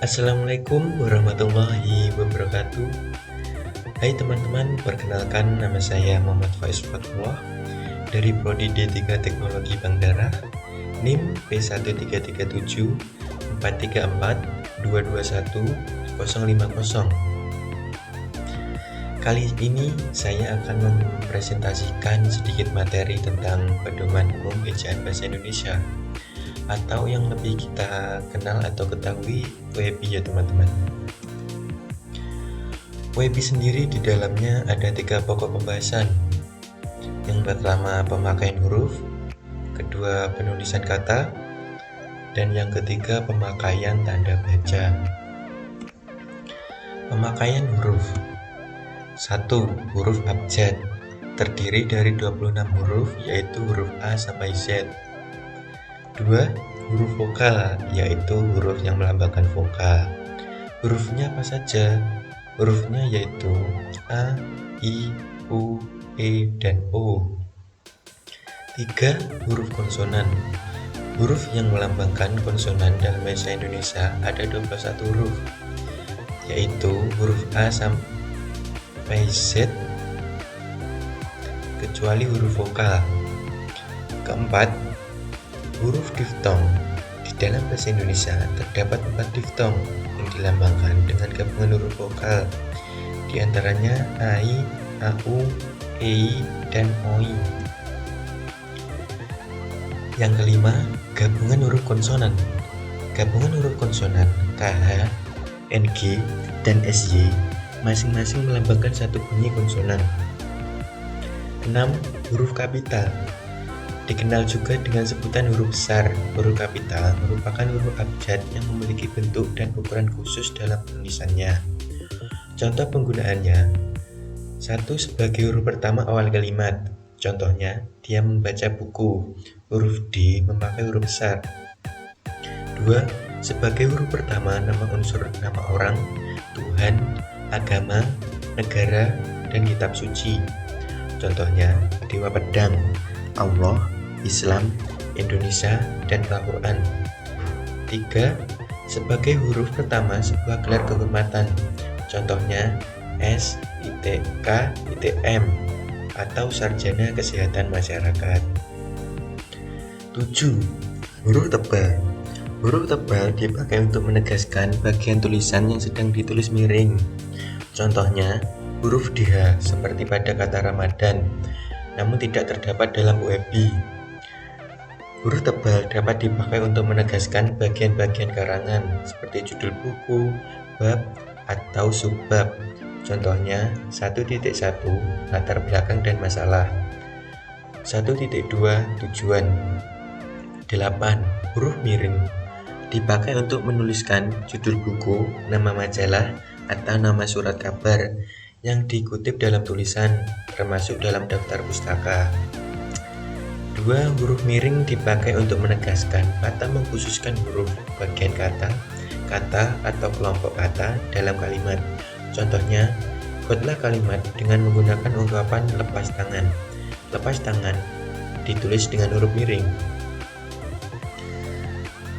Assalamualaikum warahmatullahi wabarakatuh. Hai teman-teman, perkenalkan nama saya Muhammad Faiz Fatullah dari Prodi D3 Teknologi Bank Darah, NIM P1337 434 221 050. Kali ini saya akan mempresentasikan sedikit materi tentang pedoman umum ejaan bahasa Indonesia, atau yang lebih kita kenal atau ketahui WEBI ya teman-teman. WEBI sendiri di dalamnya ada 3 pokok pembahasan. Yang pertama pemakaian huruf, kedua penulisan kata, dan yang ketiga pemakaian tanda baca. Pemakaian huruf. 1. Huruf abjad terdiri dari 26 huruf, yaitu huruf A sampai Z. 2. Huruf vokal, yaitu huruf yang melambangkan vokal. Hurufnya apa saja? Hurufnya yaitu A, I, U, E, dan O. 3. Huruf konsonan. Huruf yang melambangkan konsonan dalam bahasa Indonesia ada 21 huruf, yaitu huruf A sampai Z, kecuali huruf vokal. Keempat, huruf diftong. Di dalam bahasa Indonesia terdapat 4 diftong yang dilambangkan dengan gabungan huruf vokal, di antaranya AI, AU, EI, dan OI. Yang kelima, gabungan huruf konsonan. Gabungan huruf konsonan KH, NG, dan SY masing-masing melambangkan satu bunyi konsonan. 6. Huruf kapital. Dikenal juga dengan sebutan huruf besar. Huruf kapital merupakan huruf abjad yang memiliki bentuk dan ukuran khusus dalam penulisannya. Contoh penggunaannya: 1. Sebagai huruf pertama awal kalimat. Contohnya, dia membaca buku. Huruf D memakai huruf besar. 2. Sebagai huruf pertama nama unsur nama orang, Tuhan, agama, negara, dan kitab suci. Contohnya, Dewa Pedang, Allah, Islam, Indonesia, dan Al-Quran. 3. Sebagai huruf pertama sebuah gelar kehormatan. Contohnya S, ITK, ITM, atau Sarjana Kesehatan Masyarakat. 7. Huruf tebal. Huruf tebal dipakai untuk menegaskan bagian tulisan yang sedang ditulis miring. Contohnya huruf DH seperti pada kata Ramadan, namun tidak terdapat dalam WEBI. Huruf tebal dapat dipakai untuk menegaskan bagian-bagian karangan seperti judul buku, bab, atau subbab. Contohnya 1.1 latar belakang dan masalah, 1.2 tujuan. 8. Huruf miring dipakai untuk menuliskan judul buku, nama majalah, atau nama surat kabar yang dikutip dalam tulisan, termasuk dalam daftar pustaka. 2. Huruf miring dipakai untuk menegaskan atau mengkhususkan huruf, bagian kata, atau kelompok kata dalam kalimat. Contohnya, buatlah kalimat dengan menggunakan ungkapan lepas tangan. Lepas tangan ditulis dengan huruf miring.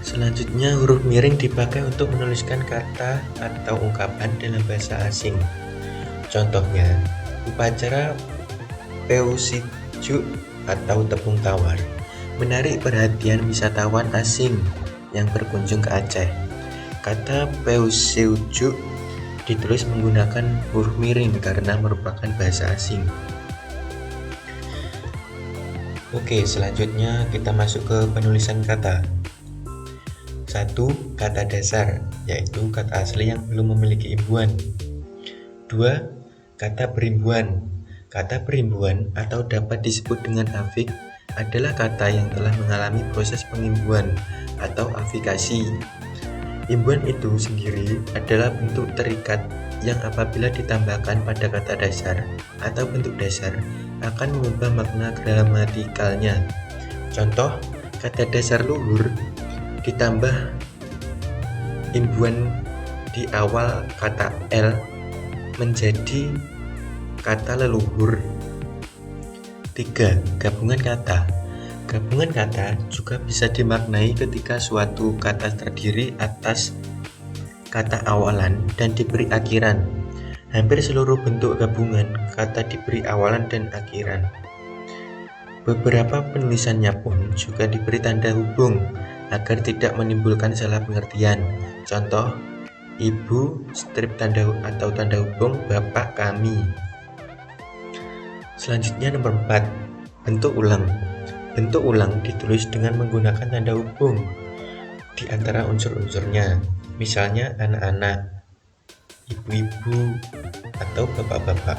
Selanjutnya, huruf miring dipakai untuk menuliskan kata atau ungkapan dalam bahasa asing. Contohnya, upacara Peusiju atau tepung tawar menarik perhatian wisatawan asing yang berkunjung ke Aceh. Kata Peusiju ditulis menggunakan huruf miring karena merupakan bahasa asing. Oke, selanjutnya kita masuk ke penulisan kata. 1. Kata dasar, yaitu kata asli yang belum memiliki imbuhan. 2. Kata perimbuhan. Kata perimbuhan atau dapat disebut dengan afik adalah kata yang telah mengalami proses pengimbuhan atau afikasi. Imbuhan itu sendiri adalah bentuk terikat yang apabila ditambahkan pada kata dasar atau bentuk dasar akan mengubah makna gramatikalnya. Contoh, kata dasar luhur ditambah imbuhan di awal kata L menjadi kata leluhur. 3. Gabungan kata. Gabungan kata juga bisa dimaknai ketika suatu kata terdiri atas kata awalan dan diberi akhiran. Hampir seluruh bentuk gabungan kata diberi awalan dan akhiran. Beberapa penulisannya pun juga diberi tanda hubung agar tidak menimbulkan salah pengertian. Contoh, ibu strip tanda atau tanda hubung bapak kami. Selanjutnya nomor 4, bentuk ulang. Bentuk ulang ditulis dengan menggunakan tanda hubung di antara unsur-unsurnya, misalnya anak-anak, ibu-ibu, atau bapak-bapak.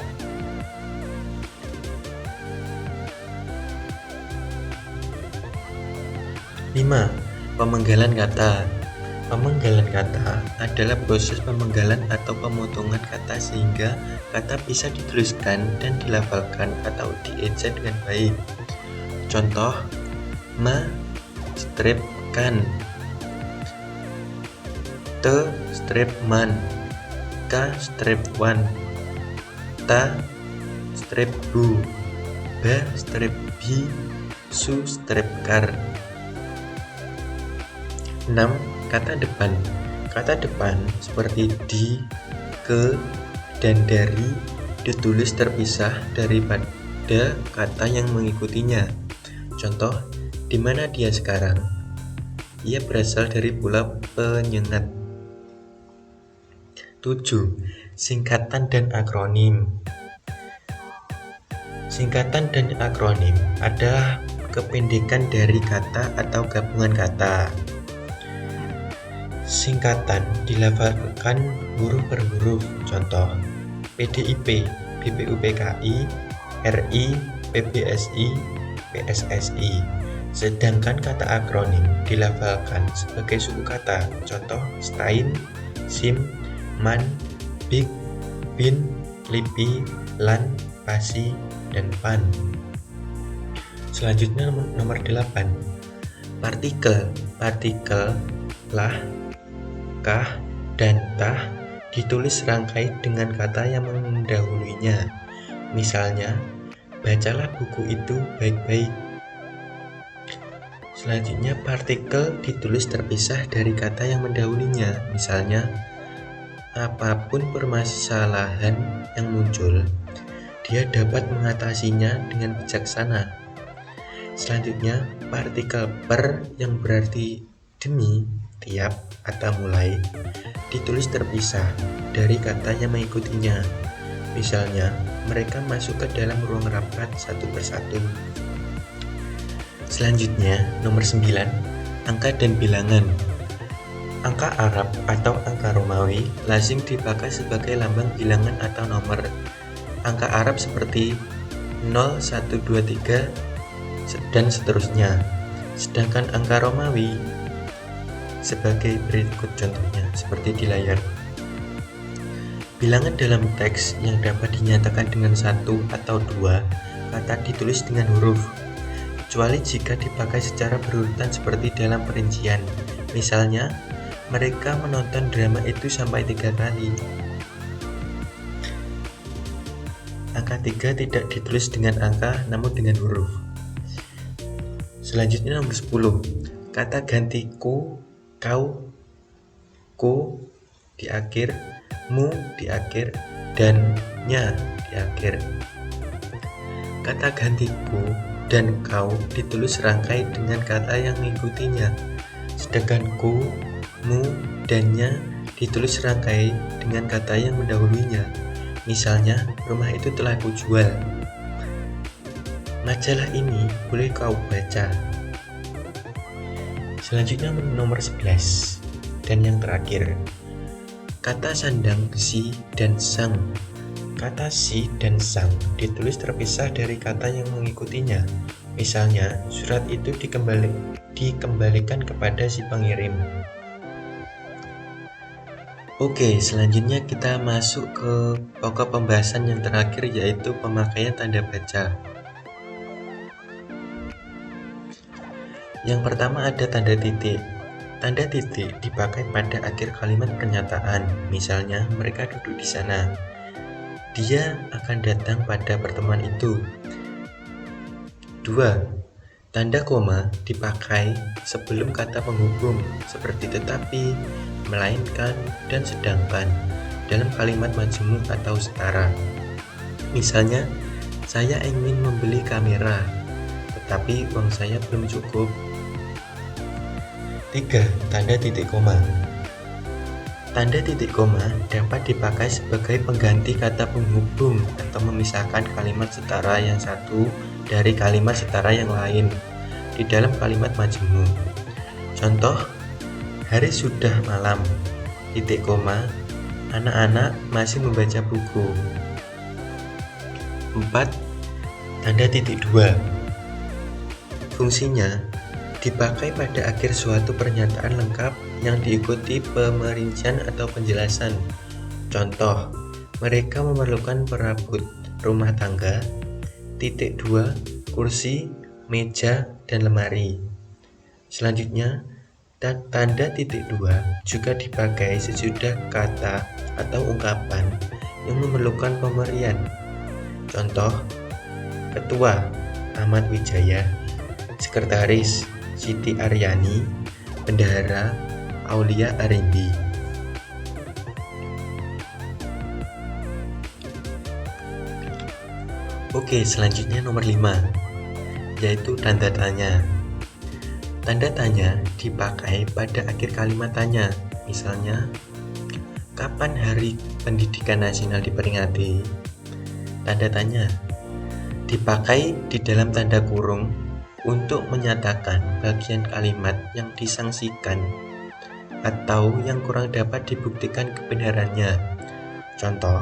5. Pemenggalan kata. Pemenggalan kata adalah proses pemenggalan atau pemotongan kata sehingga kata bisa dituliskan dan dilafalkan atau dieja dengan baik. Contoh, ma strip kan, te strip man, ka strip wan, ta strip bu, ba strip bi, su strip kar. 6. Kata depan. Kata depan seperti di, ke, dan dari ditulis terpisah daripada kata yang mengikutinya. Contoh, di mana dia sekarang? Ia berasal dari Pulau Penyengat. 7. Singkatan dan akronim. Singkatan dan akronim adalah kependekan dari kata atau gabungan kata. Singkatan dilafalkan huruf per huruf. Contoh, PDIP, BPUPKI, RI, PBSI, PSSI. Sedangkan kata akronim dilafalkan sebagai suku kata. Contoh, STAIN, SIM, MAN, BIG, BIN, LIPI, LAN, PASI, dan PAN. Selanjutnya nomor 8. Partikel. Partikel lah, kah, dan tah ditulis serangkai dengan kata yang mendahulunya. Misalnya, bacalah buku itu baik-baik. Selanjutnya, partikel ditulis terpisah dari kata yang mendahulunya. Misalnya, apapun permasalahan yang muncul, dia dapat mengatasinya dengan bijaksana. Selanjutnya, partikel per yang berarti demi, tiap, atau mulai ditulis terpisah dari kata yang mengikutinya. Misalnya, mereka masuk ke dalam ruang rapat satu persatu. Selanjutnya, nomor 9, angka dan bilangan. Angka Arab atau angka Romawi lazim dipakai sebagai lambang bilangan atau nomor. Angka Arab seperti 0, 1, 2, 3, dan seterusnya. Sedangkan angka Romawi sebagai berikut contohnya, seperti di layar. Bilangan dalam teks yang dapat dinyatakan dengan 1 atau 2 kata ditulis dengan huruf, kecuali jika dipakai secara berurutan seperti dalam perincian. Misalnya, mereka menonton drama itu sampai 3 kali. Angka 3 tidak ditulis dengan angka, namun dengan huruf. Selanjutnya nomor 10. Kata ganti ku, kau, ku di akhir, mu di akhir, dan nya di akhir. Kata ganti ku dan kau ditulis serangkai dengan kata yang mengikutinya. Sedangkan ku, mu, dan nya ditulis serangkai dengan kata yang mendahulunya. Misalnya, rumah itu telah kujual. Majalah ini boleh kau baca. Selanjutnya nomor 11 dan yang terakhir, kata sandang, si, dan sang. Kata si dan sang ditulis terpisah dari kata yang mengikutinya. Misalnya, surat itu dikembalikan kepada si pengirim. Oke, selanjutnya kita masuk ke pokok pembahasan yang terakhir, yaitu pemakaian tanda baca. Yang pertama ada tanda titik. Tanda titik dipakai pada akhir kalimat pernyataan. Misalnya, mereka duduk di sana. Dia akan datang pada pertemuan itu. 2. Tanda koma dipakai sebelum kata penghubung seperti tetapi, melainkan, dan sedangkan dalam kalimat majemuk atau setara. Misalnya, saya ingin membeli kamera, tetapi uang saya belum cukup. 3. Tanda titik koma. Tanda titik koma dapat dipakai sebagai pengganti kata penghubung atau memisahkan kalimat setara yang satu dari kalimat setara yang lain di dalam kalimat majemuk. Contoh, hari sudah malam, titik koma, anak-anak masih membaca buku. 4. Tanda titik dua. Fungsinya dipakai pada akhir suatu pernyataan lengkap yang diikuti pemerincian atau penjelasan. Contoh, mereka memerlukan perabot rumah tangga, titik dua, kursi, meja, dan lemari. Selanjutnya, tanda titik dua juga dipakai sesudah kata atau ungkapan yang memerlukan pemberian. Contoh, ketua Ahmad Wijaya, sekretaris Siti Aryani, bendahara Aulia Arimbi. Oke, selanjutnya nomor 5, yaitu tanda tanya. Tanda tanya dipakai pada akhir kalimat tanya. Misalnya, kapan Hari Pendidikan Nasional diperingati? Tanda tanya dipakai di dalam tanda kurung untuk menyatakan bagian kalimat yang disangsikan atau yang kurang dapat dibuktikan kebenarannya. Contoh,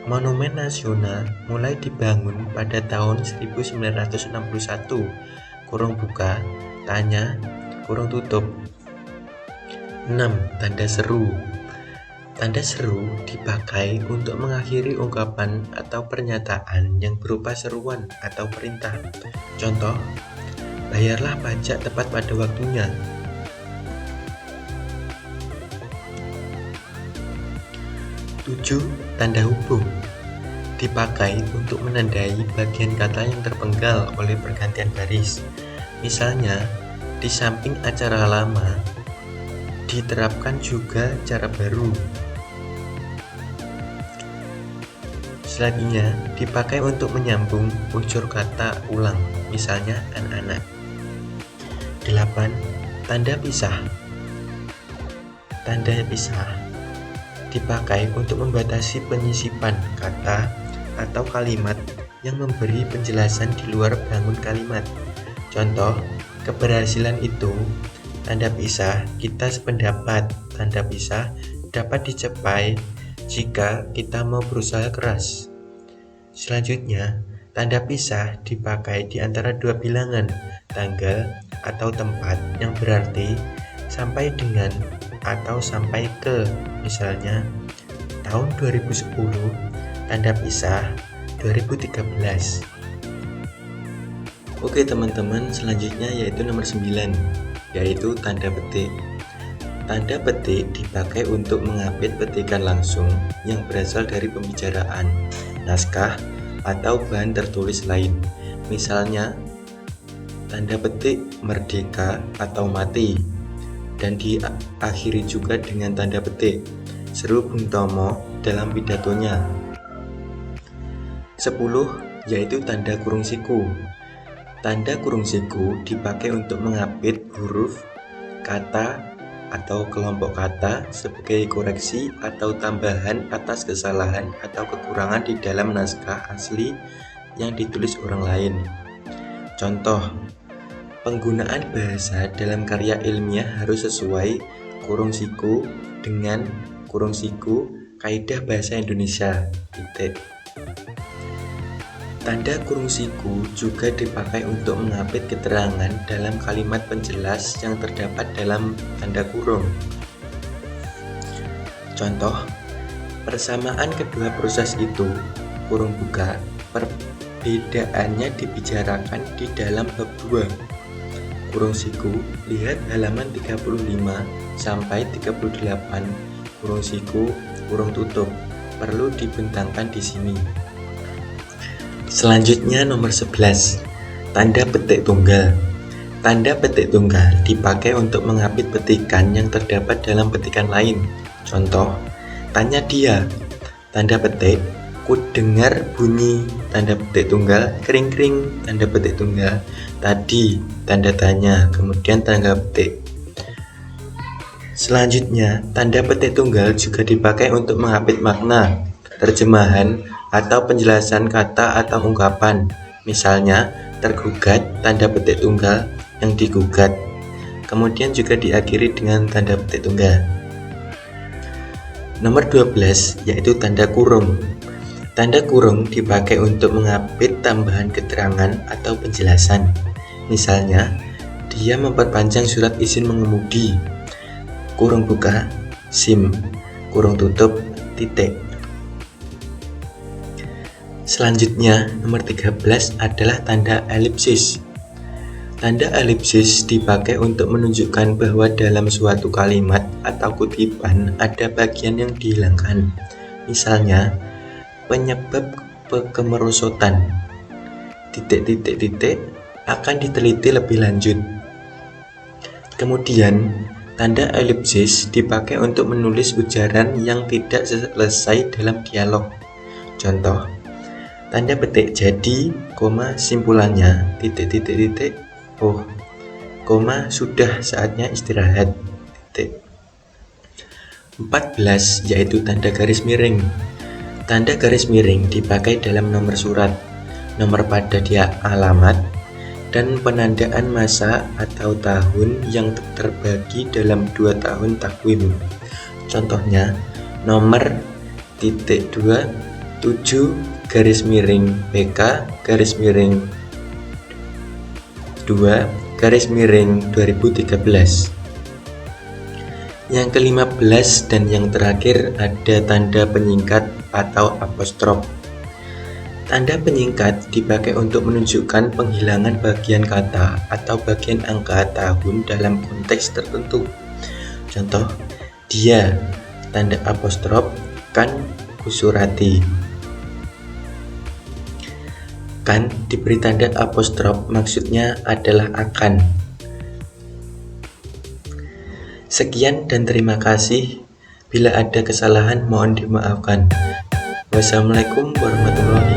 Monumen Nasional mulai dibangun pada tahun 1961, kurung buka, tanya, kurung tutup. 6. Tanda seru. Tanda seru dipakai untuk mengakhiri ungkapan atau pernyataan yang berupa seruan atau perintah. Contoh, bayarlah pajak tepat pada waktunya. 7. Tanda hubung dipakai untuk menandai bagian kata yang terpenggal oleh pergantian baris. Misalnya, di samping acara lama, diterapkan juga cara baru. Selanjutnya, dipakai untuk menyambung unsur kata ulang, misalnya anak-anak. 8. Tanda pisah. Tanda pisah dipakai untuk membatasi penyisipan kata atau kalimat yang memberi penjelasan di luar bangun kalimat. Contoh, keberhasilan itu, tanda pisah, kita sependapat, tanda pisah dapat dicapai jika kita mau berusaha keras. Selanjutnya, tanda pisah dipakai di antara dua bilangan, tanggal atau tempat, yang berarti sampai dengan atau sampai ke. Misalnya, tahun 2010, tanda pisah 2013. Oke teman-teman, selanjutnya yaitu nomor 9, yaitu tanda petik. Tanda petik dipakai untuk mengapit petikan langsung yang berasal dari pembicaraan, naskah, atau bahan tertulis lain. Misalnya, tanda petik merdeka atau mati, dan diakhiri juga dengan tanda petik, seru Bung Tomo dalam pidatonya. 10. Yaitu tanda kurung siku. Tanda kurung siku dipakai untuk mengapit huruf, kata, atau kelompok kata sebagai koreksi atau tambahan atas kesalahan atau kekurangan di dalam naskah asli yang ditulis orang lain. Contoh, penggunaan bahasa dalam karya ilmiah harus sesuai kurung siku dengan kurung siku kaidah bahasa Indonesia. Tanda kurung siku juga dipakai untuk mengapit keterangan dalam kalimat penjelas yang terdapat dalam tanda kurung. Contoh, persamaan kedua proses itu, kurung buka, perbedaannya dibicarakan di dalam bab 2. Kurung siku, lihat halaman 35 sampai 38, kurung siku, kurung tutup, perlu dibentangkan di sini. Selanjutnya nomor 11, Tanda petik tunggal. Tanda petik tunggal dipakai untuk mengapit petikan yang terdapat dalam petikan lain. Contoh, tanya dia. Tanda petik, ku dengar bunyi. Tanda petik tunggal, kering-kering. Tanda petik tunggal, tadi. Tanda tanya, kemudian tanda petik. Selanjutnya, tanda petik tunggal juga dipakai untuk mengapit makna, terjemahan, atau penjelasan kata atau ungkapan. Misalnya, tergugat, tanda petik tunggal, yang digugat. Kemudian juga diakhiri dengan tanda petik tunggal. Nomor 12 yaitu tanda kurung. Tanda kurung dipakai untuk mengapit tambahan keterangan atau penjelasan. Misalnya, dia memperpanjang surat izin mengemudi. Kurung buka, SIM, kurung tutup, titik. Selanjutnya, nomor 13 adalah tanda elipsis. Tanda elipsis dipakai untuk menunjukkan bahwa dalam suatu kalimat atau kutipan ada bagian yang dihilangkan. Misalnya, penyebab kemerosotan titik akan diteliti lebih lanjut. Kemudian, tanda elipsis dipakai untuk menulis ujaran yang tidak selesai dalam dialog. Contoh, tanda petik jadi, simpulannya, oh, sudah saatnya istirahat, titik. 14 yaitu tanda garis miring. Tanda garis miring dipakai dalam nomor surat, nomor pada dia alamat, dan penandaan masa atau tahun yang terbagi dalam 2 tahun takwim. Contohnya, nomor .27 garis miring PK garis miring 2 garis miring 2013. Yang ke-15 dan yang terakhir ada tanda penyingkat atau apostrof. Tanda penyingkat dipakai untuk menunjukkan penghilangan bagian kata atau bagian angka tahun dalam konteks tertentu. Contoh, dia, tanda apostrof, kan kusurati. Kan diberi tanda apostrof maksudnya adalah akan. Sekian dan terima kasih. Bila ada kesalahan mohon dimaafkan. Wassalamualaikum warahmatullahi wabarakatuh.